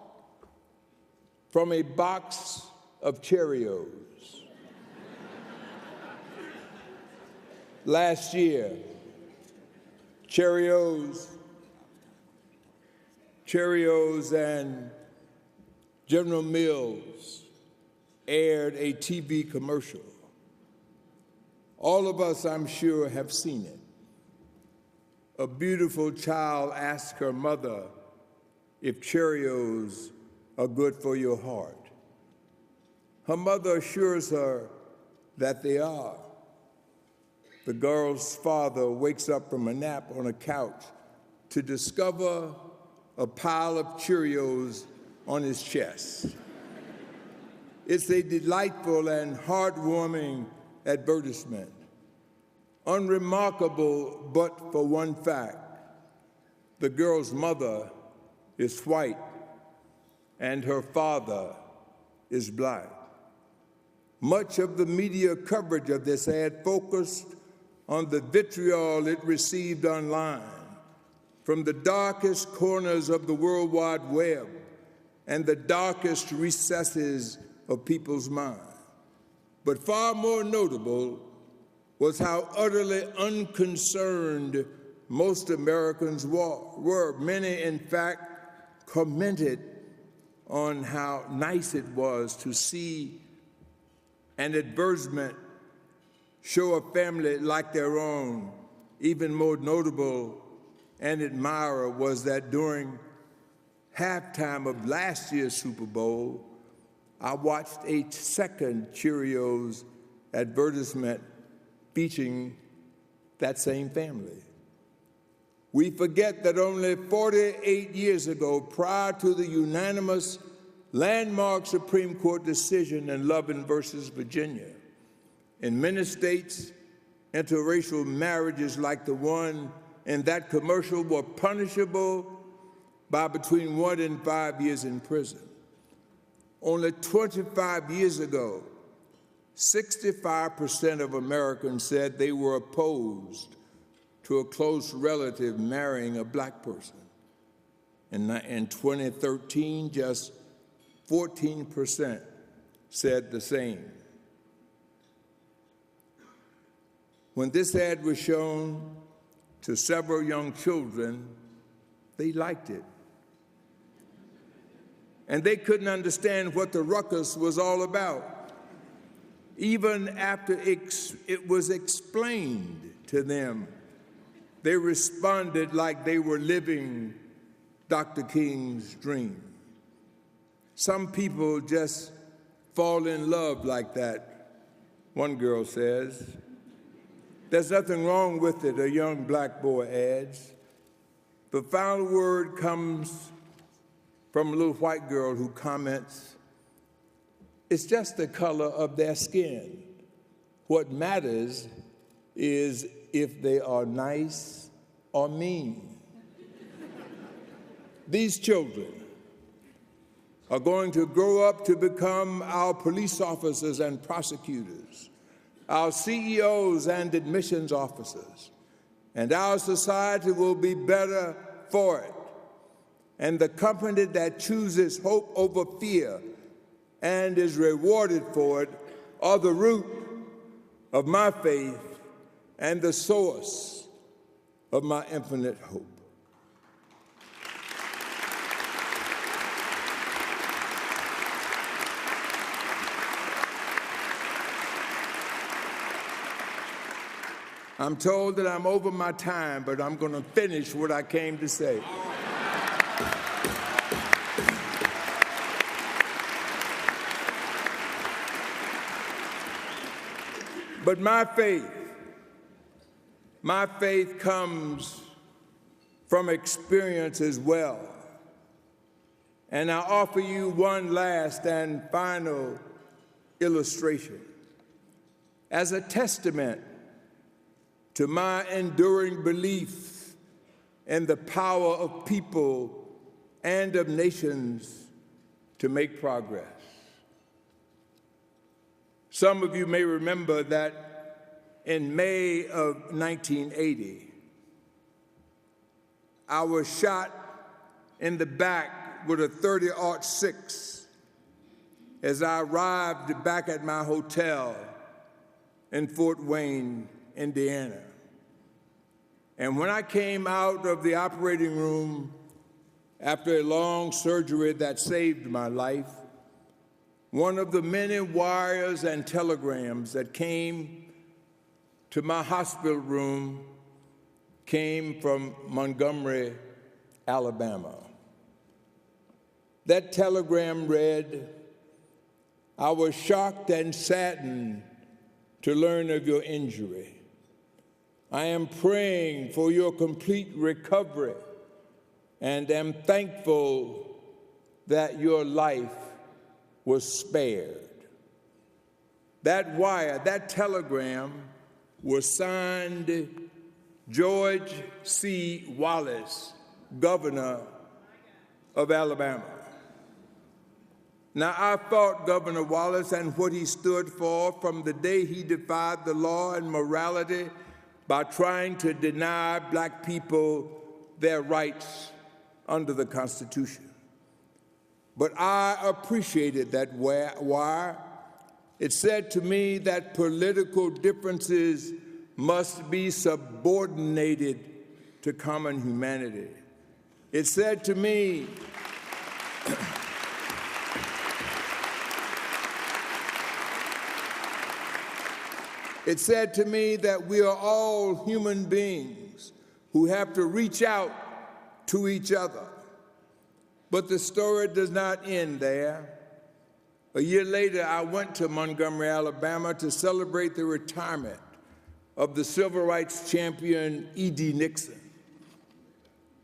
from a box of Cheerios. Last year, Cheerios and General Mills aired a TV commercial. All of us, I'm sure, have seen it. A beautiful child asks her mother if Cheerios are good for your heart. Her mother assures her that they are. The girl's father wakes up from a nap on a couch to discover a pile of Cheerios on his chest. It's a delightful and heartwarming advertisement, unremarkable but for one fact: the girl's mother is white and her father is black. Much of the media coverage of this ad focused on the vitriol it received online from the darkest corners of the World Wide Web and the darkest recesses of people's minds. But far more notable was how utterly unconcerned most Americans were. Many, in fact, commented on how nice it was to see an advertisement show a family like their own. Even more notable and admirer was that during halftime of last year's Super Bowl, I watched a second Cheerios advertisement featuring that same family. We forget that only 48 years ago, prior to the unanimous landmark Supreme Court decision in Lovin versus Virginia, in many states, interracial marriages like the one in that commercial were punishable by between 1 and 5 years in prison. Only 25 years ago, 65% of Americans said they were opposed to a close relative marrying a black person. In 2013, just 14% said the same. When this ad was shown to several young children, they liked it. And they couldn't understand what the ruckus was all about. Even after it was explained to them, they responded like they were living Dr. King's dream. Some people just fall in love like that, one girl says. There's nothing wrong with it, a young black boy adds. the final word comes from a little white girl who comments, "It's just the color of their skin. What matters is if they are nice or mean." These children are going to grow up to become our police officers and prosecutors, our CEOs and admissions officers, and our society will be better for it. And the company that chooses hope over fear and is rewarded for it are the root of my faith and the source of my infinite hope. I'm told that I'm over my time, but I'm going to finish what I came to say. But my faith comes from experience as well. And I offer you one last and final illustration as a testament to my enduring belief in the power of people and of nations to make progress. Some of you may remember that in May of 1980, I was shot in the back with a .30-06 as I arrived back at my hotel in Fort Wayne, Indiana. And when I came out of the operating room after a long surgery that saved my life, one of the many wires and telegrams that came to my hospital room came from Montgomery, Alabama. That telegram read, "I was shocked and saddened to learn of your injury. I am praying for your complete recovery and am thankful that your life was spared." That wire, that telegram was signed George C. Wallace, Governor of Alabama. Now, I fought Governor Wallace and what he stood for from the day he defied the law and morality by trying to deny black people their rights under the Constitution. But I appreciated that wire. It said to me that political differences must be subordinated to common humanity. It said to me, it said to me that we are all human beings who have to reach out to each other. But the story does not end there. A year later, I went to Montgomery, Alabama to celebrate the retirement of the civil rights champion E.D. Nixon.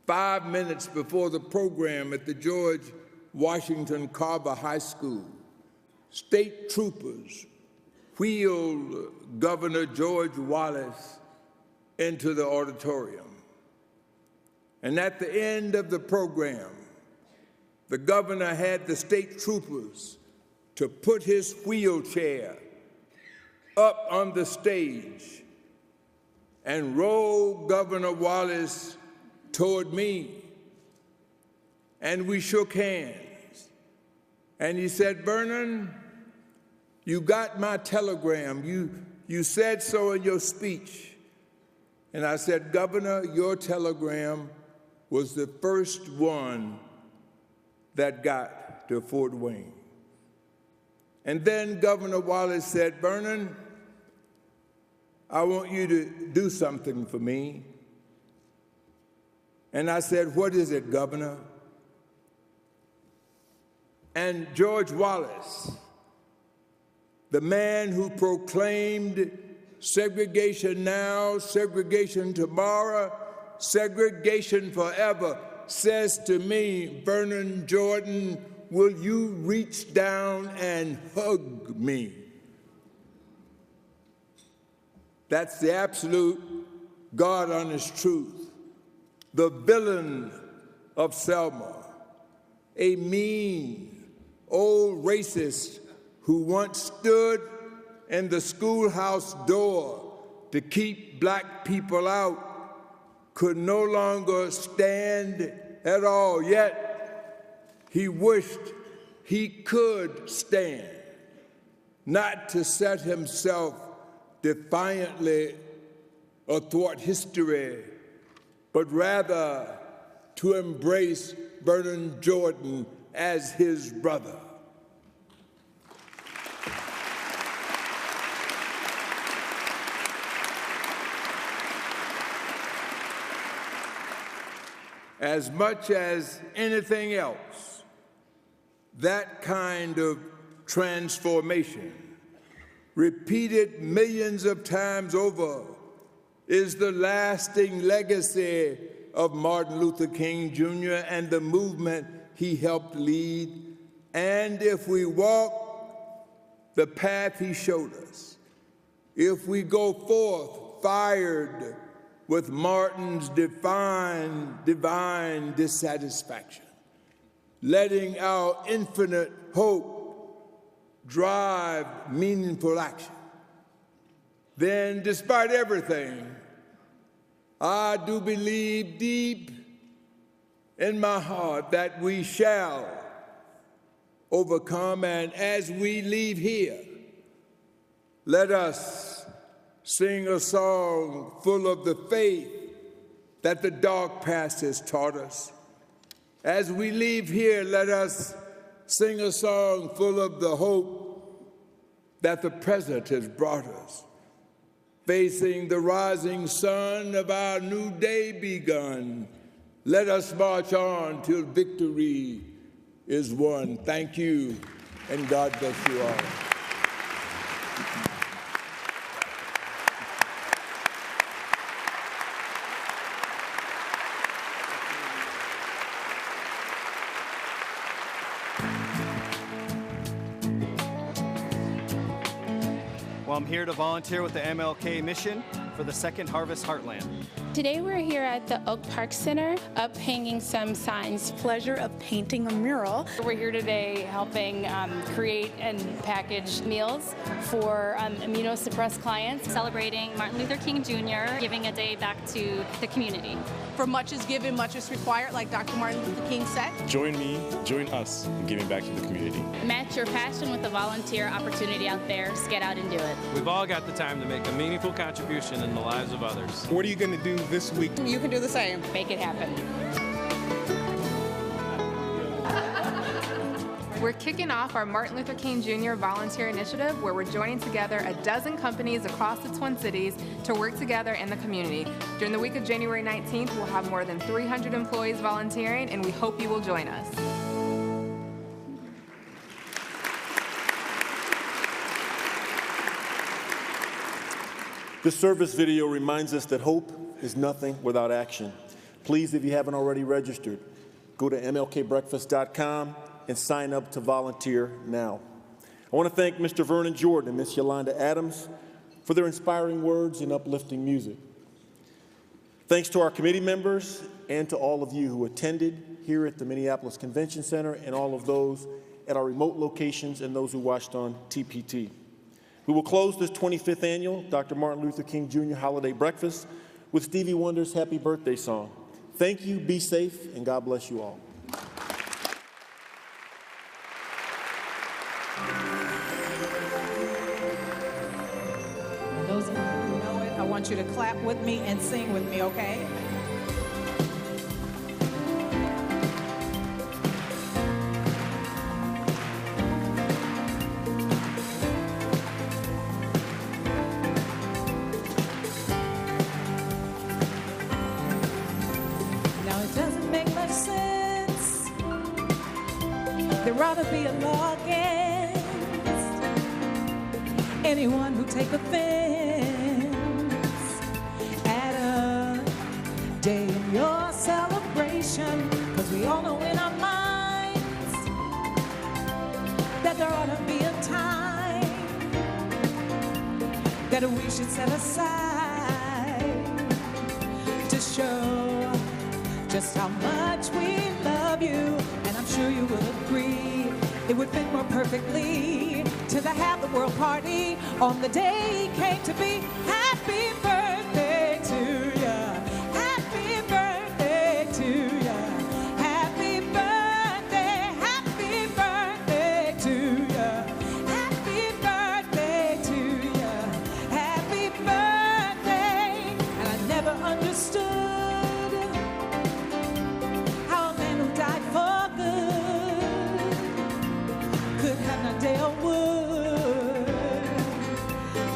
5 minutes before the program at the George Washington Carver High School, state troopers wheeled Governor George Wallace into the auditorium. And at the end of the program, the governor had the state troopers to put his wheelchair up on the stage and roll Governor Wallace toward me. And we shook hands. And he said, "Vernon, you got my telegram. You said so in your speech." And I said, "Governor, your telegram was the first one that got to Fort Wayne." And then Governor Wallace said, "Vernon, I want you to do something for me." And I said, "What is it, Governor?" And George Wallace, the man who proclaimed segregation now, segregation tomorrow, segregation forever, says to me, Vernon Jordan, will you reach down and hug me? That's the absolute, God-honest truth. The villain of Selma, a mean, old racist who once stood in the schoolhouse door to keep black people out, could no longer stand at all, yet he wished he could stand, not to set himself defiantly athwart history, but rather to embrace Vernon Jordan as his brother. As much as anything else, that kind of transformation, repeated millions of times over, is the lasting legacy of Martin Luther King Jr. and the movement he helped lead. And if we walk the path he showed us, if we go forth fired with Martin's divine dissatisfaction, letting our infinite hope drive meaningful action, then despite everything, I do believe deep in my heart that we shall overcome. And as we leave here, let us sing a song full of the faith that the dark past has taught us. As we leave here, let us sing a song full of the hope that the present has brought us. Facing the rising sun of our new day begun, let us march on till victory is won. Thank you, and God bless you all. Well, I'm here to volunteer with the MLK mission for the Second Harvest Heartland. Today we're here at the Oak Park Center, up hanging some signs. Pleasure of painting a mural. We're here today helping create and package meals for immunosuppressed clients. Celebrating Martin Luther King Jr., giving a day back to the community. For much is given, much is required, like Dr. Martin Luther King said. Join me, join us in giving back to the community. Match your passion with a volunteer opportunity out there. Just get out and do it. We've all got the time to make a meaningful contribution in the lives of others. What are you going to do this week? You can do the same. Make it happen. We're kicking off our Martin Luther King Jr. volunteer initiative, where we're joining together a dozen companies across the Twin Cities to work together in the community. During the week of January 19th, we'll have more than 300 employees volunteering, and we hope you will join us. This service video reminds us that hope is nothing without action. Please, if you haven't already registered, go to mlkbreakfast.com and sign up to volunteer now. I want to thank Mr. Vernon Jordan and Ms. Yolanda Adams for their inspiring words and uplifting music. Thanks to our committee members and to all of you who attended here at the Minneapolis Convention Center, and all of those at our remote locations and those who watched on TPT. We will close this 25th annual Dr. Martin Luther King Jr. Holiday Breakfast with Stevie Wonder's Happy Birthday song. Thank you, be safe, and God bless you all. Those of you who know it, I want you to clap with me and sing with me, okay? Now it doesn't make much sense. There ought to be a law against anyone who take offense day in your celebration, 'cause we all know in our minds that there ought to be a time that we should set aside to show just how much we love you. And I'm sure you will agree it would fit more perfectly to the Have the World party on the day he came to be. Happy birthday to ya. Happy birthday to ya. Happy birthday, happy birthday to ya. Happy birthday to ya. Happy birthday. And I never understood how a man who died for good could have no day or would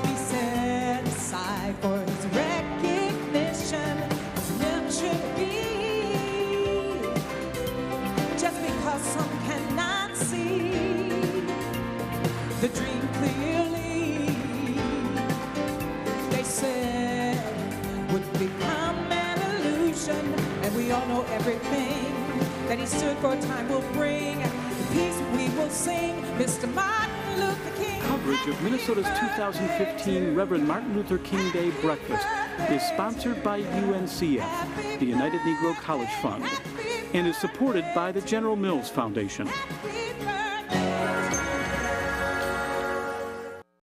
be set aside for his recognition. It never should be just because some cannot see the dream clearly. They said would become an illusion, and we all know everything that he stood for time will bring. The peace we will sing, Mr. Martin Luther King. Coverage of Minnesota's 2015 Reverend Martin Luther King Day Breakfast is sponsored by UNCF, the United Negro College Fund, and is supported by the General Mills Foundation. Happy birthday.